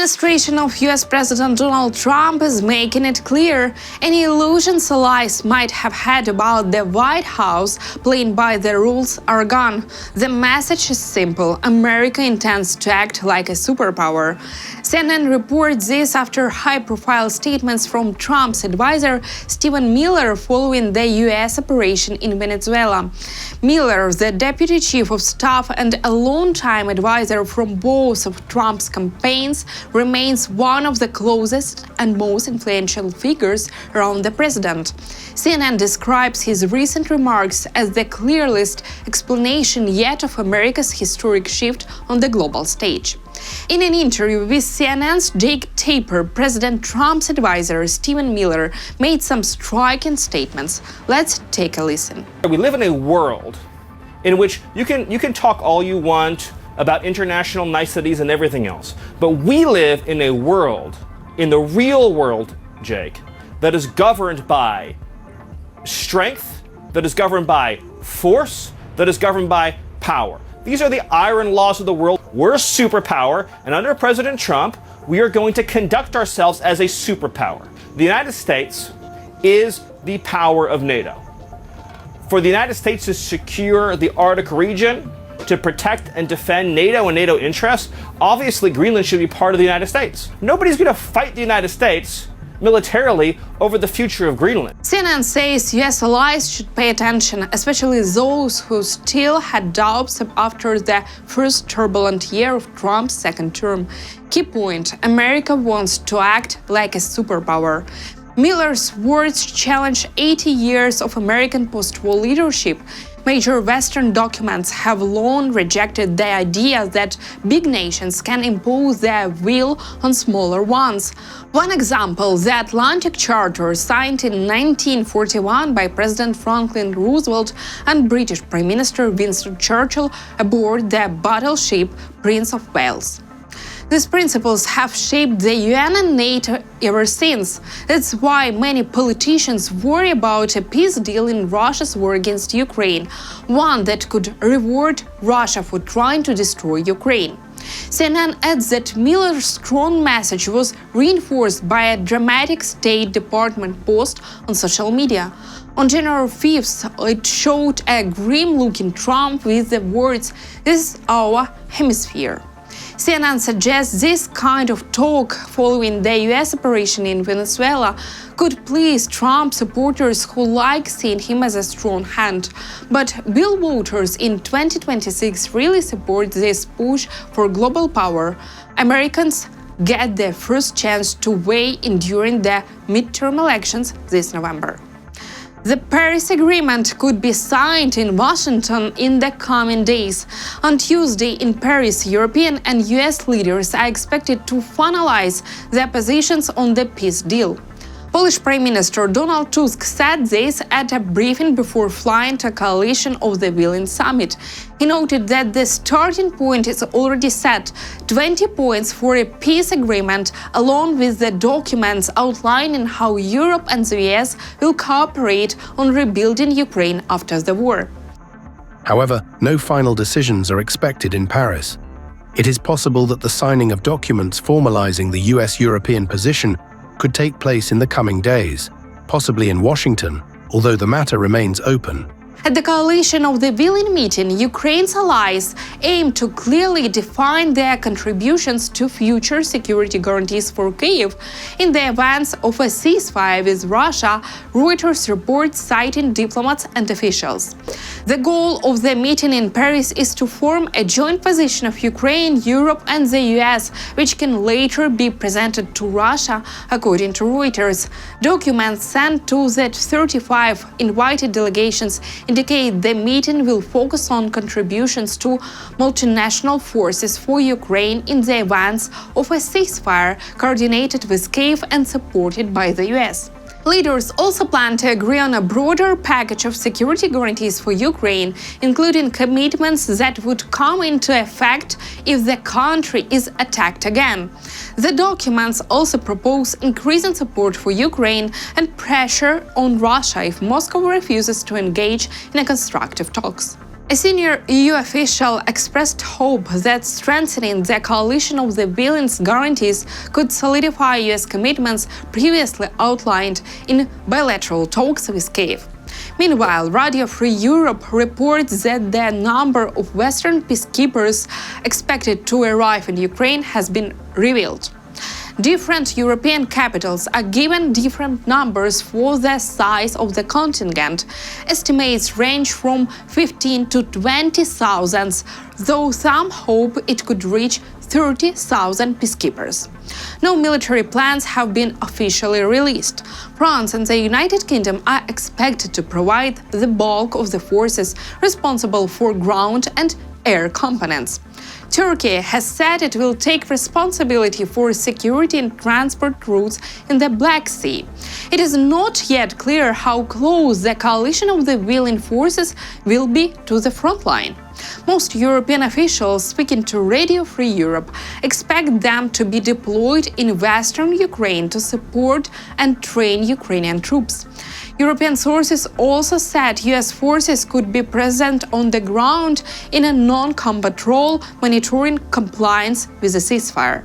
administration of US President Donald Trump is making it clear any illusions allies might have had about the White House playing by the rules are gone. The message is simple: America intends to act like a superpower. CNN reports this after high-profile statements from Trump's advisor Stephen Miller following the US operation in Venezuela. Miller, the deputy chief of staff and a longtime advisor from both of Trump's campaigns, remains one of the closest and most influential figures around the president. CNN describes his recent remarks as the clearest explanation yet of America's historic shift on the global stage. In an interview with CNN's Jake Tapper, President Trump's advisor Stephen Miller made some striking statements. Let's take a listen. We live in a world in which you can talk all you want about international niceties and everything else, but we live in a world, in the real world, Jake, that is governed by strength, that is governed by force, that is governed by power. These are the iron laws of the world. We're a superpower, and under President Trump, we are going to conduct ourselves as a superpower. The United States is the power of NATO. For the United States to secure the Arctic region, to protect and defend NATO and NATO interests, obviously Greenland should be part of the United States. Nobody's going to fight the United States militarily over the future of Greenland. CNN says US allies should pay attention, especially those who still had doubts after the first turbulent year of Trump's second term. Key point: America wants to act like a superpower. Miller's words challenge 80 years of American post-war leadership. Major Western documents have long rejected the idea that big nations can impose their will on smaller ones. One example, the Atlantic Charter, signed in 1941 by President Franklin Roosevelt and British Prime Minister Winston Churchill aboard the battleship Prince of Wales. These principles have shaped the UN and NATO ever since. That's why many politicians worry about a peace deal in Russia's war against Ukraine, one that could reward Russia for trying to destroy Ukraine. CNN adds that Miller's strong message was reinforced by a dramatic State Department post on social media. On January 5th, it showed a grim-looking Trump with the words, "This is our hemisphere." CNN suggests this kind of talk following the US operation in Venezuela could please Trump supporters who like seeing him as a strong hand. But will voters in 2026 really support this push for global power? Americans get their first chance to weigh in during the midterm elections this November. The Paris Agreement could be signed in Washington in the coming days. On Tuesday in Paris, European and US leaders are expected to finalize their positions on the peace deal. Polish Prime Minister Donald Tusk said this at a briefing before flying to a coalition of the Willing Summit. He noted that the starting point is already set, 20 points for a peace agreement, along with the documents outlining how Europe and the US will cooperate on rebuilding Ukraine after the war. However, no final decisions are expected in Paris. It is possible that the signing of documents formalizing the US-European position could take place in the coming days, possibly in Washington, although the matter remains open. At the coalition of the Vilnius meeting, Ukraine's allies aim to clearly define their contributions to future security guarantees for Kyiv in the event of a ceasefire with Russia, Reuters reports citing diplomats and officials. The goal of the meeting in Paris is to form a joint position of Ukraine, Europe and the US, which can later be presented to Russia, according to Reuters. Documents sent to the 35 invited delegations indicate the meeting will focus on contributions to multinational forces for Ukraine in the events of a ceasefire coordinated with Kyiv and supported by the US. Leaders also plan to agree on a broader package of security guarantees for Ukraine, including commitments that would come into effect if the country is attacked again. The documents also propose increasing support for Ukraine and pressure on Russia if Moscow refuses to engage in constructive talks. A senior EU official expressed hope that strengthening the coalition of the Williams guarantees could solidify US commitments previously outlined in bilateral talks with Kyiv. Meanwhile, Radio Free Europe reports that the number of Western peacekeepers expected to arrive in Ukraine has been revealed. Different European capitals are given different numbers for the size of the contingent. Estimates range from 15 to 20,000, though some hope it could reach 30,000 peacekeepers. No military plans have been officially released. France and the United Kingdom are expected to provide the bulk of the forces responsible for ground and air components. Turkey has said it will take responsibility for security and transport routes in the Black Sea. It is not yet clear how close the coalition of the willing forces will be to the front line. Most European officials speaking to Radio Free Europe expect them to be deployed in western Ukraine to support and train Ukrainian troops. European sources also said US forces could be present on the ground in a non-combat role, monitoring compliance with the ceasefire.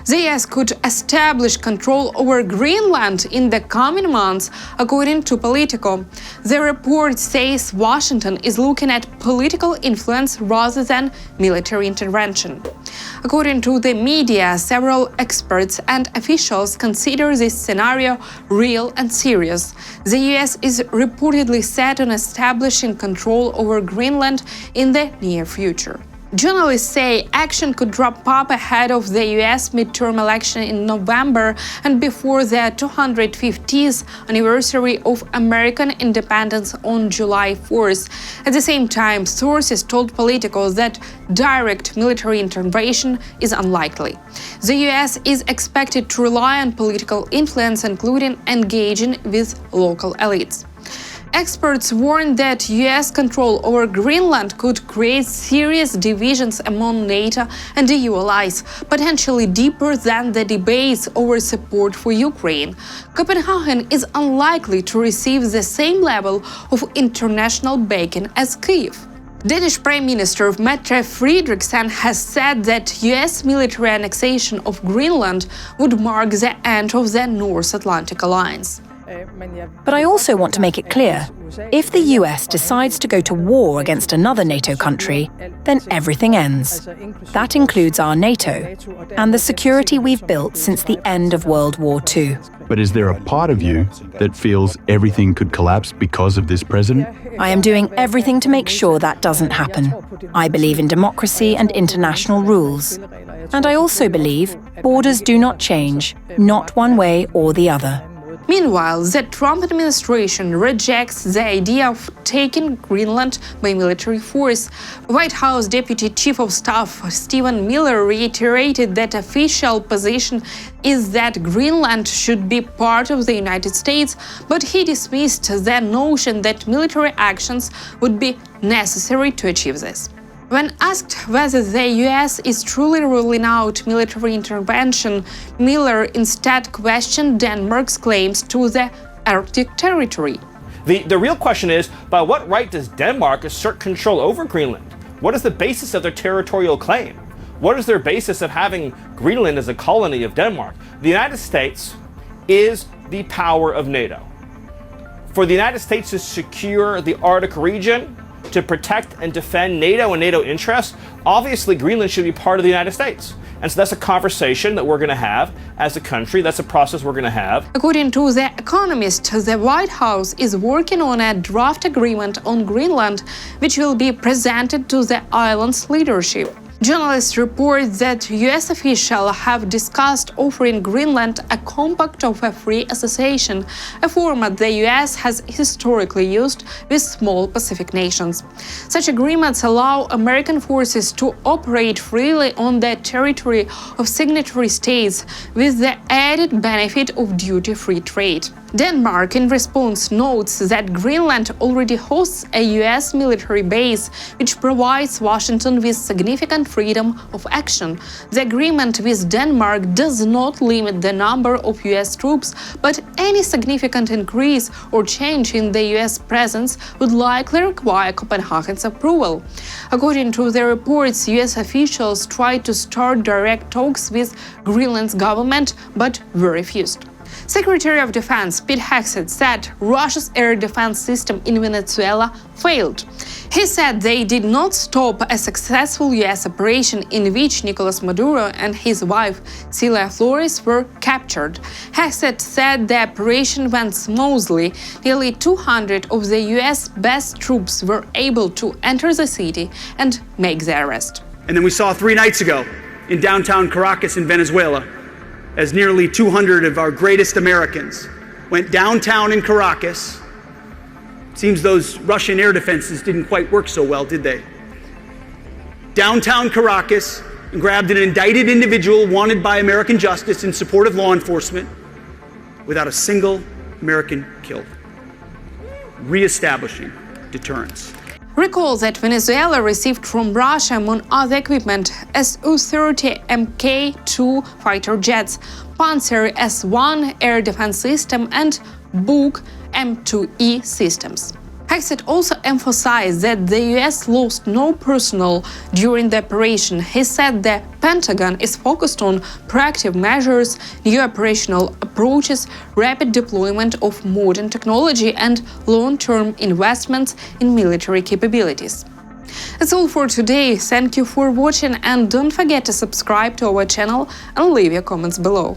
The US could establish control over Greenland in the coming months, according to Politico. The report says Washington is looking at political influence rather than military intervention. According to the media, several experts and officials consider this scenario real and serious. The US is reportedly set on establishing control over Greenland in the near future. Journalists say action could ramp up ahead of the US midterm election in November and before the 250th anniversary of American independence on July 4th. At the same time, sources told Politico that direct military intervention is unlikely. The US is expected to rely on political influence, including engaging with local elites. Experts warn that US control over Greenland could create serious divisions among NATO and EU allies, potentially deeper than the debates over support for Ukraine. Copenhagen is unlikely to receive the same level of international backing as Kyiv. Danish Prime Minister Mette Frederiksen has said that US military annexation of Greenland would mark the end of the North Atlantic Alliance. But I also want to make it clear, if the US decides to go to war against another NATO country, then everything ends. That includes our NATO and the security we've built since the end of World War II. But is there a part of you that feels everything could collapse because of this president? I am doing everything to make sure that doesn't happen. I believe in democracy and international rules. And I also believe borders do not change, not one way or the other. Meanwhile, the Trump administration rejects the idea of taking Greenland by military force. White House Deputy Chief of Staff Stephen Miller reiterated that official position is that Greenland should be part of the United States, but he dismissed the notion that military actions would be necessary to achieve this. When asked whether the US is truly ruling out military intervention, Miller instead questioned Denmark's claims to the Arctic territory. The real question is, by what right does Denmark assert control over Greenland? What is the basis of their territorial claim? What is their basis of having Greenland as a colony of Denmark? The United States is the power of NATO. For the United States to secure the Arctic region, to protect and defend NATO and NATO interests, obviously Greenland should be part of the United States. And so that's a conversation that we're going to have as a country. That's a process we're going to have. According to The Economist, the White House is working on a draft agreement on Greenland, which will be presented to the island's leadership. Journalists report that US officials have discussed offering Greenland a compact of a free association, a format the US has historically used with small Pacific nations. Such agreements allow American forces to operate freely on the territory of signatory states with the added benefit of duty-free trade. Denmark, in response, notes that Greenland already hosts a US military base, which provides Washington with significant freedom of action. The agreement with Denmark does not limit the number of US troops, but any significant increase or change in the US presence would likely require Copenhagen's approval. According to the reports, US officials tried to start direct talks with Greenland's government, but were refused. Secretary of Defense Pete Hegseth said Russia's air defense system in Venezuela failed. He said they did not stop a successful US operation in which Nicolas Maduro and his wife Celia Flores were captured. Hegseth said the operation went smoothly. Nearly 200 of the US best troops were able to enter the city and make the arrest. And then we saw 3 nights ago in downtown Caracas in Venezuela, as nearly 200 of our greatest Americans went downtown in Caracas. Seems those Russian air defenses didn't quite work so well, did they? Downtown Caracas, and grabbed an indicted individual wanted by American justice in support of law enforcement without a single American killed. Reestablishing deterrence. Recall that Venezuela received from Russia, among other equipment, Su-30 Mk-2 fighter jets, Panzer S-1 air defense system, and Buk M2E systems. Hegseth also emphasized that the US lost no personnel during the operation. He said the Pentagon is focused on proactive measures, new operational approaches, rapid deployment of modern technology, and long-term investments in military capabilities. That's all for today. Thank you for watching, and don't forget to subscribe to our channel and leave your comments below.